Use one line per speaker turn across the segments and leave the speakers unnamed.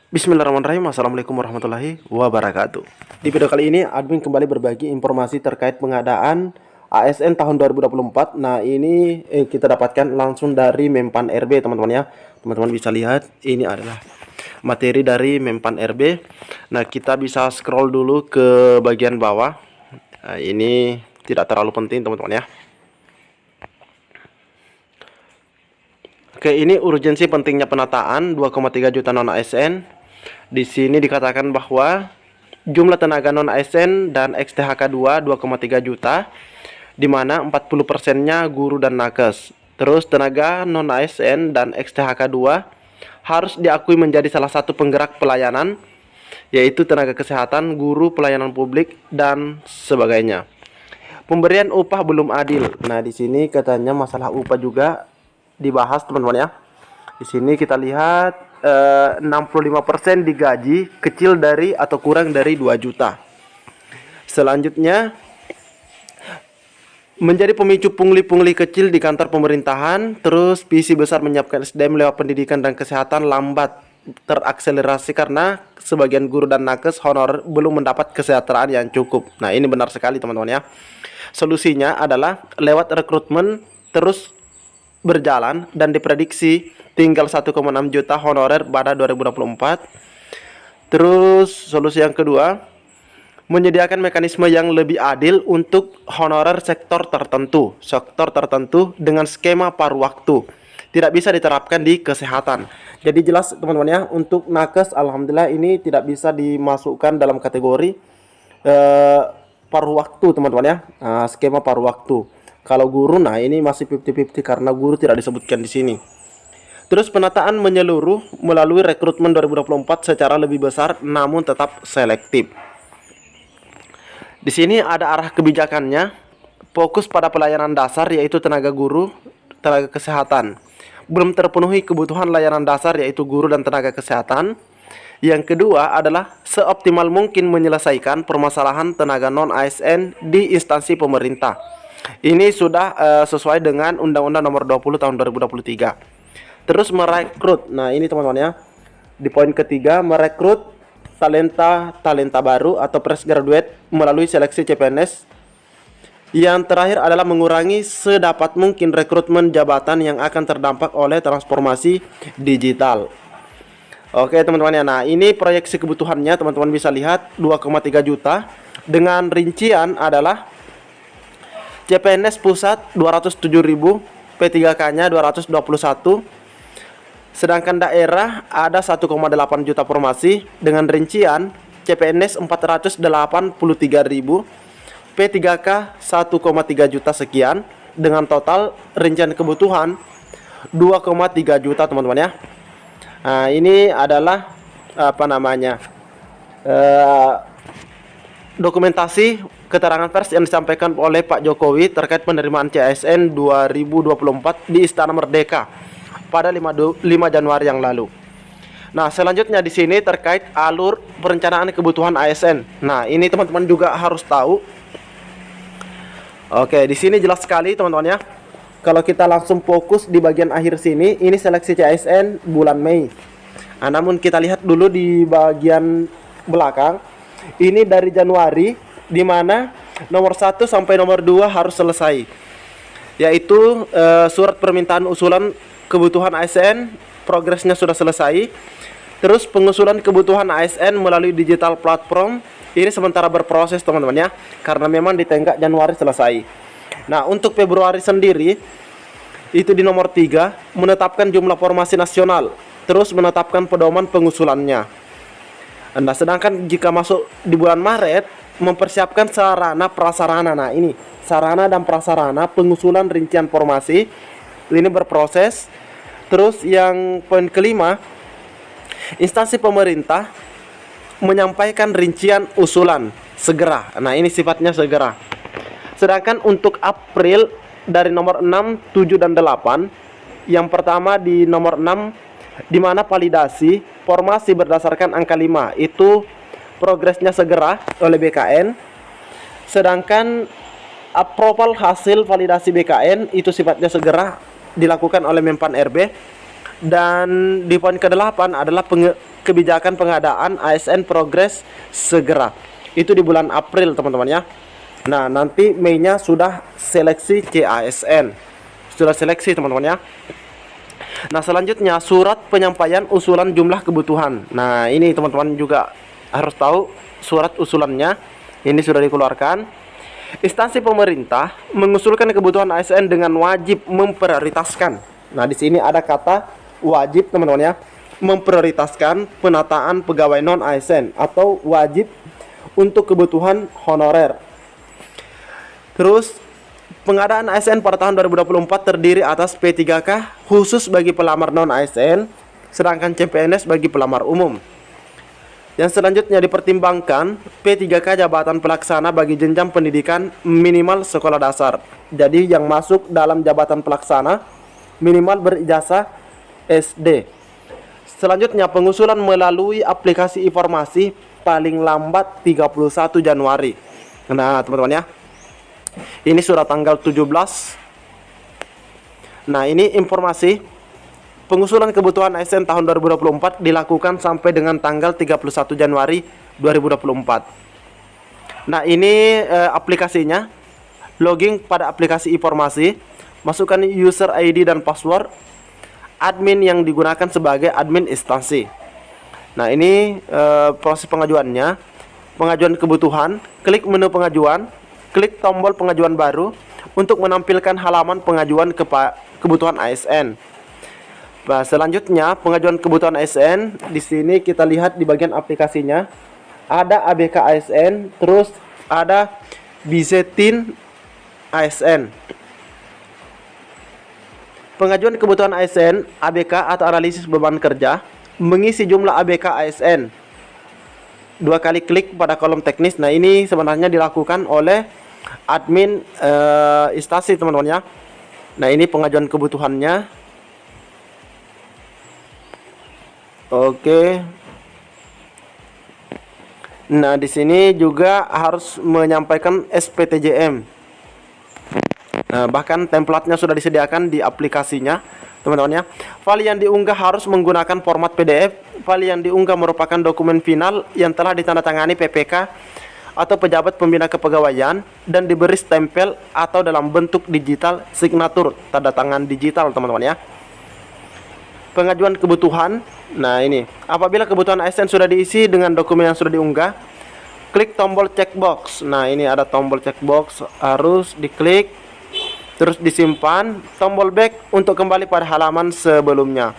Bismillahirrahmanirrahim. Assalamualaikum warahmatullahi wabarakatuh. Di video kali ini admin kembali berbagi informasi terkait pengadaan ASN tahun 2024. Nah, ini kita dapatkan langsung dari Mempan RB, teman-teman ya. Teman-teman bisa lihat ini adalah materi dari Mempan RB. Nah, kita bisa scroll dulu ke bagian bawah. Nah, ini tidak terlalu penting, teman-teman ya. Oke, ini urgensi pentingnya penataan 2,3 juta non ASN. Di sini dikatakan bahwa jumlah tenaga non ASN dan XTHK 2,3 juta, di mana 40%-nya guru dan nakes. Terus tenaga non ASN dan XTHK 2 harus diakui menjadi salah satu penggerak pelayanan, yaitu tenaga kesehatan, guru, pelayanan publik dan sebagainya. Pemberian upah belum adil. Nah, di sini katanya masalah upah juga dibahas, teman-teman ya. Di sini kita lihat 65% digaji kecil dari atau kurang dari 2 juta. Selanjutnya, menjadi pemicu pungli-pungli kecil di kantor pemerintahan. Terus visi besar menyiapkan SDM lewat pendidikan dan kesehatan lambat terakselerasi karena sebagian guru dan nakes honor belum mendapat kesejahteraan yang cukup. Nah, ini benar sekali, teman-teman ya. Solusinya adalah lewat rekrutmen terus berjalan dan diprediksi tinggal 1,6 juta honorer pada 2024. Terus solusi yang kedua, menyediakan mekanisme yang lebih adil untuk honorer sektor tertentu dengan skema paruh waktu. Tidak bisa diterapkan di kesehatan. Jadi jelas, teman-teman ya, untuk nakes alhamdulillah ini tidak bisa dimasukkan dalam kategori paruh waktu, teman-teman ya. Skema paruh waktu. Kalau guru, nah ini masih 50-50 karena guru tidak disebutkan di sini. Terus penataan menyeluruh melalui rekrutmen 2024 secara lebih besar namun tetap selektif. Di sini ada arah kebijakannya, fokus pada pelayanan dasar yaitu tenaga guru, tenaga kesehatan. Belum terpenuhi kebutuhan layanan dasar yaitu guru dan tenaga kesehatan. Yang kedua adalah seoptimal mungkin menyelesaikan permasalahan tenaga non ASN di instansi pemerintah. Ini sudah sesuai dengan Undang-Undang Nomor 20 Tahun 2023. Terus merekrut. Nah, ini teman-teman ya. Di poin ketiga, merekrut talenta baru atau fresh graduate melalui seleksi CPNS. Yang terakhir adalah mengurangi sedapat mungkin rekrutmen jabatan yang akan terdampak oleh transformasi digital. Oke, teman-teman ya. Nah, ini proyeksi kebutuhannya, teman-teman bisa lihat 2,3 juta dengan rincian adalah CPNS pusat 207.000, P3K-nya 221. Sedangkan daerah ada 1,8 juta formasi dengan rincian CPNS 483.000, P3K 1,3 juta sekian dengan total rincian kebutuhan 2,3 juta, teman-teman ya. Nah, ini adalah dokumentasi keterangan pers yang disampaikan oleh Pak Jokowi terkait penerimaan CASN 2024 di Istana Merdeka pada 5 Januari yang lalu. Nah, selanjutnya di sini terkait alur perencanaan kebutuhan ASN. Nah, ini teman-teman juga harus tahu. Oke, di sini jelas sekali, teman-teman ya. Kalau kita langsung fokus di bagian akhir sini, ini seleksi CASN bulan Mei. Nah, namun kita lihat dulu di bagian belakang. Ini dari Januari, di mana nomor 1 sampai nomor 2 harus selesai, yaitu surat permintaan usulan kebutuhan ASN progresnya sudah selesai. Terus pengusulan kebutuhan ASN melalui digital platform ini sementara berproses, teman-teman ya, karena memang ditenggak Januari selesai. Nah, untuk Februari sendiri itu di nomor 3 menetapkan jumlah formasi nasional, terus menetapkan pedoman pengusulannya. Nah, sedangkan jika masuk di bulan Maret mempersiapkan sarana prasarana. Nah, ini sarana dan prasarana pengusulan rincian formasi ini berproses. Terus yang poin kelima, instansi pemerintah menyampaikan rincian usulan segera. Nah, ini sifatnya segera. Sedangkan untuk April dari nomor 6, 7 dan 8, yang pertama di nomor 6 di mana validasi formasi berdasarkan angka 5 itu progresnya segera oleh BKN. Sedangkan approval hasil validasi BKN itu sifatnya segera dilakukan oleh Mempan RB. Dan di poin ke-8 adalah kebijakan pengadaan ASN progres segera. Itu di bulan April teman-teman ya. Nah, nanti Mei-nya sudah seleksi CASN. Sudah seleksi teman-teman ya. Nah, selanjutnya surat penyampaian usulan jumlah kebutuhan. Nah, ini teman-teman juga harus tahu surat usulannya. Ini sudah dikeluarkan. Instansi pemerintah mengusulkan kebutuhan ASN dengan wajib memprioritaskan. Nah, di sini ada kata wajib teman-teman ya, memprioritaskan penataan pegawai non ASN atau wajib untuk kebutuhan honorer. Terus pengadaan ASN pada tahun 2024 terdiri atas P3K khusus bagi pelamar non ASN, sedangkan CPNS bagi pelamar umum. Yang selanjutnya dipertimbangkan P3K jabatan pelaksana bagi jenjang pendidikan minimal sekolah dasar. Jadi yang masuk dalam jabatan pelaksana minimal berijazah SD. Selanjutnya pengusulan melalui aplikasi informasi paling lambat 31 Januari. Nah, teman-teman ya. Ini surat tanggal 17. Nah, ini informasi pengusulan kebutuhan ASN tahun 2024 dilakukan sampai dengan tanggal 31 Januari 2024. Nah, ini aplikasinya. Login pada aplikasi informasi, masukkan user ID dan password. Admin yang digunakan sebagai admin instansi. Nah, ini proses pengajuannya. Pengajuan kebutuhan, klik menu pengajuan, klik tombol pengajuan baru untuk menampilkan halaman pengajuan kebutuhan ASN. Nah, selanjutnya pengajuan kebutuhan ASN. Di sini kita lihat di bagian aplikasinya ada ABK ASN, terus ada Bizetin ASN. Pengajuan kebutuhan ASN, ABK atau analisis beban kerja, mengisi jumlah ABK ASN. 2 kali klik pada kolom teknis. Nah, ini sebenarnya dilakukan oleh admin instansi teman-teman ya. Nah, ini pengajuan kebutuhannya. Oke. Nah, di sini juga harus menyampaikan SPTJM. Bahkan templatenya sudah disediakan di aplikasinya teman-teman ya. File yang diunggah harus menggunakan format PDF. File yang diunggah merupakan dokumen final yang telah ditandatangani PPK atau pejabat pembina kepegawaian dan diberi stempel atau dalam bentuk digital signatur, tanda tangan digital teman-teman ya. Pengajuan kebutuhan. Nah, ini apabila kebutuhan ASN sudah diisi dengan dokumen yang sudah diunggah, klik tombol checkbox. Nah, ini ada tombol checkbox, harus diklik, terus disimpan, tombol back untuk kembali pada halaman sebelumnya.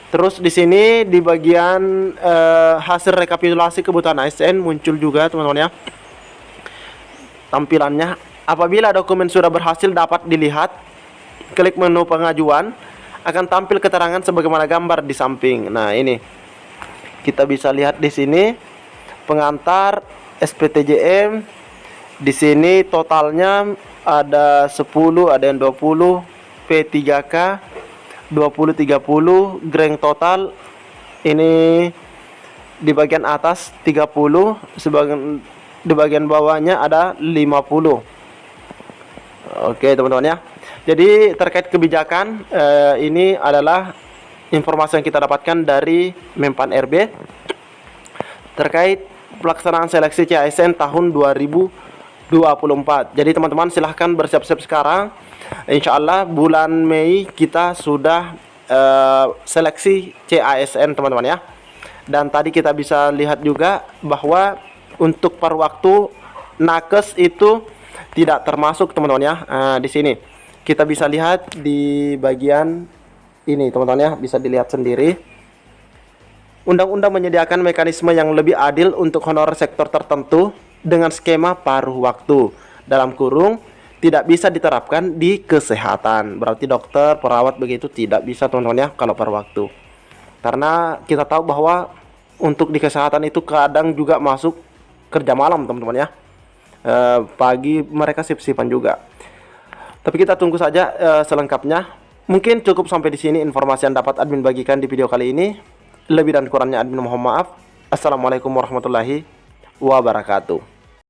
Terus di sini di bagian hasil rekapitulasi kebutuhan ASN muncul juga teman-teman ya tampilannya. Apabila dokumen sudah berhasil dapat dilihat, klik menu pengajuan, akan tampil keterangan sebagaimana gambar di samping. Nah, ini kita bisa lihat di sini pengantar SPTJM. Di sini totalnya ada 10, ada yang 20, P3K 20 30, greng total ini di bagian atas 30, sebagian di bagian bawahnya ada 50. Oke, teman-teman ya. Jadi terkait kebijakan ini adalah informasi yang kita dapatkan dari Menpan RB terkait pelaksanaan seleksi CASN tahun 2024. Jadi teman-teman silahkan bersiap-siap sekarang. Insya Allah bulan Mei kita sudah seleksi CASN teman-teman ya. Dan tadi kita bisa lihat juga bahwa untuk per waktu nakes itu tidak termasuk teman-teman ya. Di sini kita bisa lihat di bagian ini teman-teman ya, bisa dilihat sendiri. Undang-undang menyediakan mekanisme yang lebih adil untuk honorer sektor tertentu dengan skema paruh waktu, dalam kurung tidak bisa diterapkan di kesehatan. Berarti dokter, perawat begitu tidak bisa teman-teman ya kalau paruh waktu. Karena kita tahu bahwa untuk di kesehatan itu kadang juga masuk kerja malam teman-teman ya. Pagi mereka sip-sipan juga. Tapi kita tunggu saja selengkapnya. Mungkin cukup sampai di sini informasi yang dapat admin bagikan di video kali ini. Lebih dan kurangnya admin mohon maaf. Assalamualaikum warahmatullahi wabarakatuh.